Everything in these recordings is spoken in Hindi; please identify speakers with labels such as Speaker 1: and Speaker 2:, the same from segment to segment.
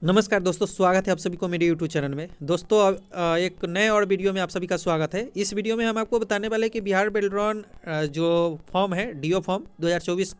Speaker 1: नमस्कार दोस्तों, स्वागत है आप सभी को मेरे YouTube चैनल में। दोस्तों एक नए और वीडियो में आप सभी का स्वागत है। इस वीडियो में हम आपको बताने वाले हैं कि बिहार बेलरॉन जो फॉर्म है डीओ फॉर्म 2024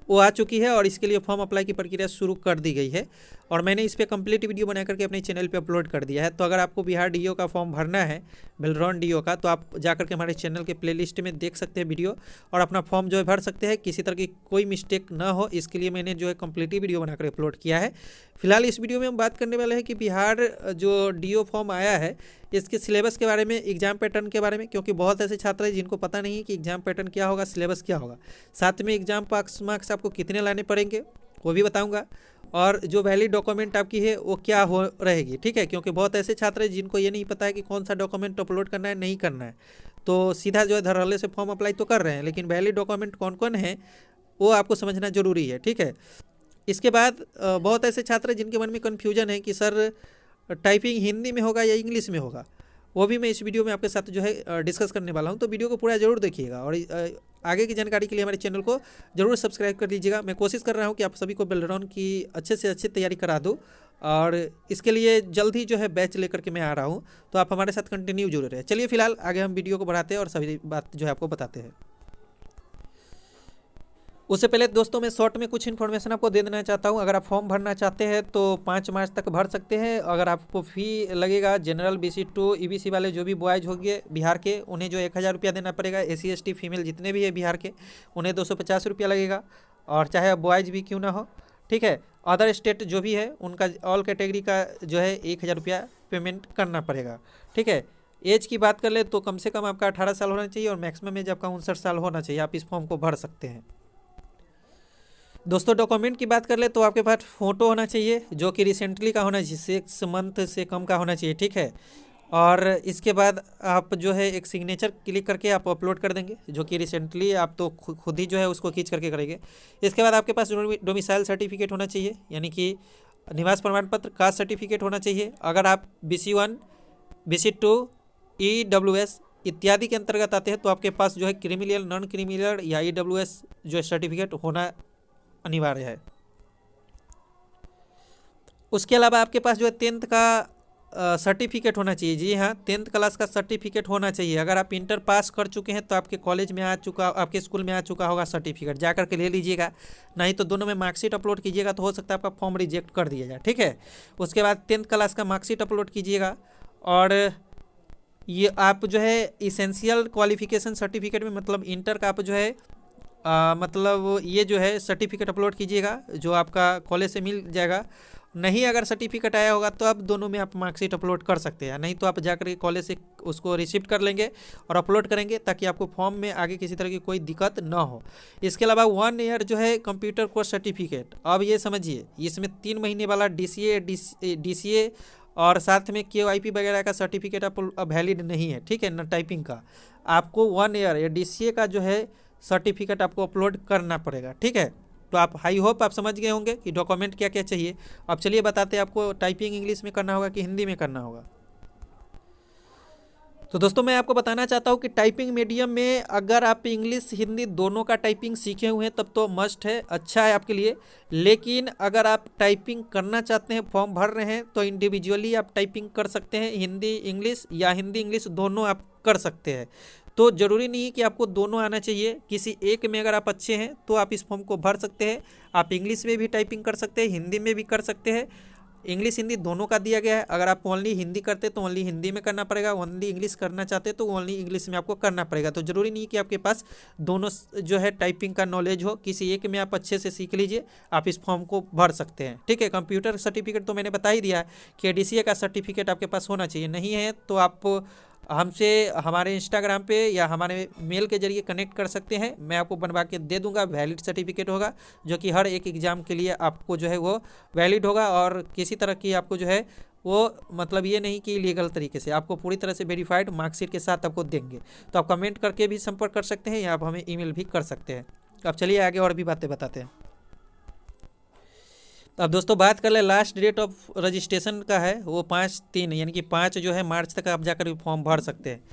Speaker 1: वो आ चुकी है और इसके लिए फॉर्म अप्लाई की प्रक्रिया शुरू कर दी गई है और मैंने इस पर कंप्लीट वीडियो बना करके अपने चैनल पे अपलोड कर दिया है। तो अगर आपको बिहार डीओ का फॉर्म भरना है, बेलरॉन डीओ का, तो आप जाकर के हमारे चैनल के प्लेलिस्ट में देख सकते हैं वीडियो और अपना फॉर्म जो है भर सकते हैं। किसी तरह की कोई मिस्टेक ना हो इसके लिए मैंने जो है कंप्लीट वीडियो बनाकर अपलोड किया है। फिलहाल इस वीडियो में हम बात करने वाले हैं कि बिहार जो डीओ फॉर्म आया है इसके सिलेबस के बारे में, एग्जाम पैटर्न के बारे में, क्योंकि बहुत ऐसे छात्र हैं जिनको पता नहीं है कि एग्जाम पैटर्न क्या होगा, सिलेबस क्या होगा। साथ में एग्जाम पास मार्क्स आपको कितने लाने पड़ेंगे वो भी बताऊंगा और जो वैलिड डॉक्यूमेंट आपकी है वो क्या हो रहेगी। ठीक है, क्योंकि बहुत ऐसे छात्र हैं जिनको ये नहीं पता है कि कौन सा डॉक्यूमेंट अपलोड करना है, नहीं करना है, तो सीधा जो है धड़ल्ले से फॉर्म अप्लाई तो कर रहे हैं, लेकिन वैलिड डॉक्यूमेंट कौन कौन है वो आपको समझना जरूरी है। ठीक है, इसके बाद बहुत ऐसे छात्र हैं जिनके मन में कन्फ्यूजन है कि सर टाइपिंग हिंदी में होगा या इंग्लिश में होगा, वो भी मैं इस वीडियो में आपके साथ जो है डिस्कस करने वाला हूं। तो वीडियो को पूरा जरूर देखिएगा और आगे की जानकारी के लिए हमारे चैनल को जरूर सब्सक्राइब कर लीजिएगा। मैं कोशिश कर रहा हूं कि आप सभी को बेलरॉन की अच्छे से अच्छी तैयारी करा दूं और इसके लिए जल्द ही जो है बैच लेकर के मैं आ रहा हूं, तो आप हमारे साथ कंटिन्यू जुड़े रहे। चलिए फिलहाल आगे हम वीडियो को बढ़ाते हैं और सभी बात जो है आपको बताते हैं। उससे पहले दोस्तों मैं शॉर्ट में कुछ इन्फॉर्मेशन आपको दे देना चाहता हूं। अगर आप फॉर्म भरना चाहते हैं तो 5 मार्च तक भर सकते हैं। अगर आपको फ़ी लगेगा, जनरल BC2 EBC वाले जो भी बॉयज़ होंगे बिहार के, उन्हें जो 1000 रुपया देना पड़ेगा। SC ST फीमेल जितने भी है बिहार के उन्हें 250 रुपया लगेगा, और चाहे बॉयज़ भी क्यों ना हो। ठीक है, अदर स्टेट जो भी है उनका ऑल कैटेगरी का जो है 1000 रुपया पेमेंट करना पड़ेगा। ठीक है, एज की बात कर ले तो कम से कम आपका 18 साल होना चाहिए और मैक्सिमम एज आपका 59 साल होना चाहिए। आप इस फॉर्म को भर सकते हैं। दोस्तों डॉक्यूमेंट की बात कर ले तो आपके पास फ़ोटो होना चाहिए जो कि रिसेंटली का होना चाहिए, 6 मंथ से कम का होना चाहिए। ठीक है, और इसके बाद आप जो है एक सिग्नेचर क्लिक करके आप अपलोड कर देंगे, जो कि रिसेंटली आप तो खुद ही जो है उसको खींच करके करेंगे। इसके बाद आपके पास डोमिसाइल सर्टिफिकेट होना चाहिए, यानी कि निवास प्रमाण पत्र, कास्ट सर्टिफिकेट होना चाहिए। अगर आप BC1 BC2 EWS इत्यादि के अंतर्गत आते हैं तो आपके पास जो है क्रिमिनल, नॉन क्रिमिनल या EWS जो सर्टिफिकेट होना अनिवार्य है। उसके अलावा आपके पास जो है 10th का सर्टिफिकेट होना चाहिए। जी हाँ, 10th क्लास का सर्टिफिकेट होना चाहिए। अगर आप इंटर पास कर चुके हैं तो आपके कॉलेज में आ चुका, आपके स्कूल में आ चुका होगा सर्टिफिकेट, जा करके ले लीजिएगा। नहीं तो दोनों में मार्कशीट अपलोड कीजिएगा, तो हो सकता है आपका फॉर्म रिजेक्ट कर दिया जाए। ठीक है, उसके बाद 10th क्लास का मार्कशीट अपलोड कीजिएगा और ये आप जो है इसेंशियल क्वालिफिकेशन सर्टिफिकेट में, मतलब इंटर का आप जो है मतलब ये जो है सर्टिफिकेट अपलोड कीजिएगा जो आपका कॉलेज से मिल जाएगा। नहीं अगर सर्टिफिकेट आया होगा तो आप दोनों में आप मार्कशीट अपलोड कर सकते हैं, नहीं तो आप जाकर के कॉलेज से उसको रिसीव कर लेंगे और अपलोड करेंगे, ताकि आपको फॉर्म में आगे किसी तरह की कोई दिक्कत ना हो। इसके अलावा 1 ईयर जो है कंप्यूटर कोर्स सर्टिफिकेट, अब ये समझिए इसमें 3 महीने वाला DCA और साथ में KYP वगैरह का सर्टिफिकेट आप वैलिड नहीं है। ठीक है ना, टाइपिंग का आपको 1 ईयर या DCA का जो है सर्टिफिकेट आपको अपलोड करना पड़ेगा। ठीक है, तो आप हाई होप आप समझ गए होंगे कि डॉक्यूमेंट क्या क्या चाहिए। अब चलिए बताते हैं आपको टाइपिंग इंग्लिश में करना होगा कि हिंदी में करना होगा। तो दोस्तों मैं आपको बताना चाहता हूँ कि टाइपिंग मीडियम में अगर आप इंग्लिश हिंदी दोनों का टाइपिंग सीखे हुए हैं तब तो मस्ट है, अच्छा है आपके लिए। लेकिन अगर आप टाइपिंग करना चाहते हैं, फॉर्म भर रहे हैं, तो इंडिविजुअली आप टाइपिंग कर सकते हैं, हिंदी इंग्लिश या हिंदी इंग्लिश दोनों आप कर सकते हैं। तो ज़रूरी नहीं है कि आपको दोनों आना चाहिए, किसी एक में अगर आप अच्छे हैं तो आप इस फॉर्म को भर सकते हैं। आप इंग्लिश में भी टाइपिंग कर सकते हैं, हिंदी में भी कर सकते हैं। इंग्लिश हिंदी दोनों का दिया गया है। अगर आप ओनली हिंदी करते तो ओनली हिंदी में करना पड़ेगा, ओनली इंग्लिश करना चाहते तो ओनली इंग्लिश में आपको करना पड़ेगा। तो ज़रूरी नहीं है कि आपके पास दोनों जो है टाइपिंग का नॉलेज हो, किसी एक में आप अच्छे से सीख लीजिए, आप इस फॉर्म को भर सकते हैं। ठीक है, कंप्यूटर सर्टिफिकेट तो मैंने बता ही दिया कि DCA का सर्टिफिकेट आपके पास होना चाहिए। नहीं है तो आप हमसे हमारे इंस्टाग्राम पे या हमारे मेल के जरिए कनेक्ट कर सकते हैं, मैं आपको बनवा के दे दूंगा। वैलिड सर्टिफिकेट होगा जो कि हर एक एग्ज़ाम के लिए आपको जो है वो वैलिड होगा और किसी तरह की आपको जो है वो मतलब ये नहीं कि लीगल तरीके से, आपको पूरी तरह से वेरीफाइड मार्कशीट के साथ आपको देंगे। तो आप कमेंट करके भी संपर्क कर सकते हैं या आप हमें ईमेल भी कर सकते हैं। अब चलिए आगे और भी बातें बताते हैं। अब दोस्तों बात कर ले, लास्ट डेट ऑफ रजिस्ट्रेशन का है वो 5/3 यानी कि 5 जो है मार्च तक आप जाकर फॉर्म भर सकते हैं।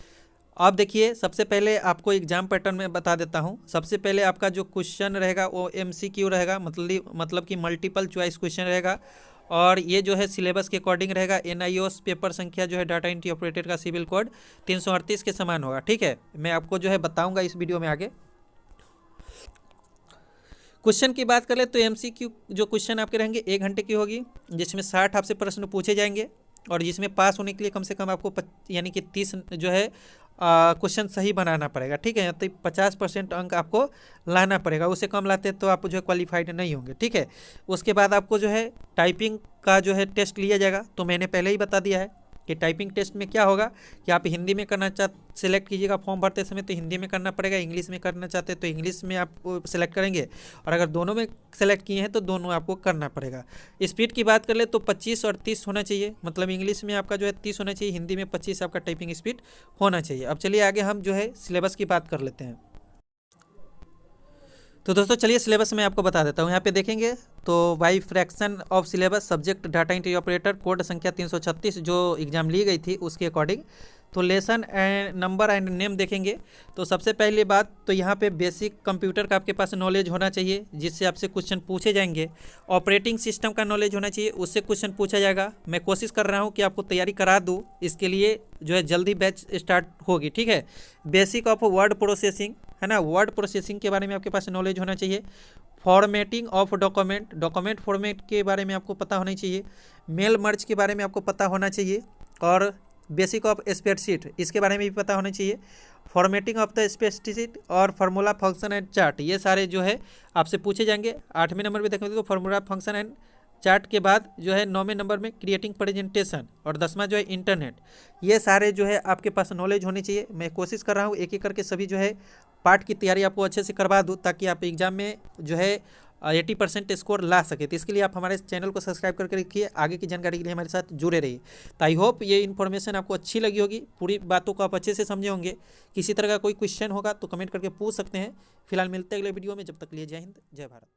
Speaker 1: अब देखिए सबसे पहले आपको एग्जाम पैटर्न में बता देता हूँ। सबसे पहले आपका जो क्वेश्चन रहेगा वो MCQ रहेगा, मतलब कि मल्टीपल चॉइस क्वेश्चन रहेगा और ये जो है सिलेबस के अकॉर्डिंग रहेगा। NIOS पेपर संख्या जो है डाटा एंट्री ऑपरेटर का सिविल कोड 338 के समान होगा। ठीक है, मैं आपको जो है बताऊंगा इस वीडियो में आगे। क्वेश्चन की बात करें तो MCQ जो क्वेश्चन आपके रहेंगे 1 घंटे की होगी, जिसमें 60 आपसे प्रश्न पूछे जाएंगे और जिसमें पास होने के लिए कम से कम आपको यानी कि 30 जो है क्वेश्चन सही बनाना पड़ेगा। ठीक है, तो 50% अंक आपको लाना पड़ेगा, उससे कम लाते तो आप जो है क्वालिफाइड नहीं होंगे। ठीक है, उसके बाद आपको जो है टाइपिंग का जो है टेस्ट लिया जाएगा। तो मैंने पहले ही बता दिया है कि टाइपिंग टेस्ट में क्या होगा कि आप हिंदी में करना सेलेक्ट कीजिएगा फॉर्म भरते समय तो हिंदी में करना पड़ेगा, इंग्लिश में करना चाहते हैं तो इंग्लिश में आप सेलेक्ट करेंगे, और अगर दोनों में सेलेक्ट किए हैं तो दोनों आपको करना पड़ेगा। स्पीड की बात कर ले तो 25 और 30 होना चाहिए, मतलब इंग्लिश में आपका जो है 30 होना चाहिए, हिंदी में 25 आपका टाइपिंग स्पीड होना चाहिए। अब चलिए आगे हम जो है सिलेबस की बात कर लेते हैं। तो दोस्तों चलिए सिलेबस मैं आपको बता देता हूँ। यहाँ पे देखेंगे तो by fraction of syllabus subject data entry operator code संख्या 336 जो एग्जाम ली गई थी उसके अकॉर्डिंग तो lesson and number and name देखेंगे। तो सबसे पहली बात तो यहाँ पे बेसिक कंप्यूटर का आपके पास नॉलेज होना चाहिए, जिससे आपसे क्वेश्चन पूछे जाएंगे। ऑपरेटिंग सिस्टम का नॉलेज होना चाहिए, उससे क्वेश्चन पूछा जाएगा। मैं कोशिश कर रहा हूँ कि आपको तैयारी करा दूँ, इसके लिए जो है जल्दी बैच स्टार्ट होगी। ठीक है, बेसिक ऑफ वर्ड प्रोसेसिंग है ना, वर्ड प्रोसेसिंग के बारे में आपके पास नॉलेज होना चाहिए। Formatting of document, document format के बारे में आपको पता होना चाहिए। मेल मर्ज के बारे में आपको पता होना चाहिए, और बेसिक ऑफ स्प्रेडशीट इसके बारे में भी पता होना चाहिए। फॉर्मेटिंग ऑफ द स्प्रेडशीट और फार्मूला फंक्शन एंड चार्ट, ये सारे जो है आपसे पूछे जाएंगे। 8वें नंबर पे देखेंगे तो फार्मूला फंक्शन एंड चार्ट के बाद जो है 9वें नंबर में क्रिएटिंग प्रेजेंटेशन, और 10वां जो है इंटरनेट। ये सारे जो है आपके पास नॉलेज होनी चाहिए। मैं कोशिश कर रहा हूँ एक एक करके सभी जो है पार्ट की तैयारी आपको अच्छे से करवा दूँ, ताकि आप एग्जाम में जो है 80% स्कोर ला सके। तो इसके लिए आप हमारे चैनल को सब्सक्राइब करके रखिए, आगे की जानकारी के लिए हमारे साथ जुड़े रहिए। तो आई होप ये इन्फॉर्मेशन आपको अच्छी लगी होगी, पूरी बातों को आप अच्छे से समझे होंगे। किसी तरह का कोई क्वेश्चन होगा तो कमेंट करके पूछ सकते हैं। फिलहाल मिलते हैं अगले वीडियो में, जब तक के लिए जय हिंद जय भारत।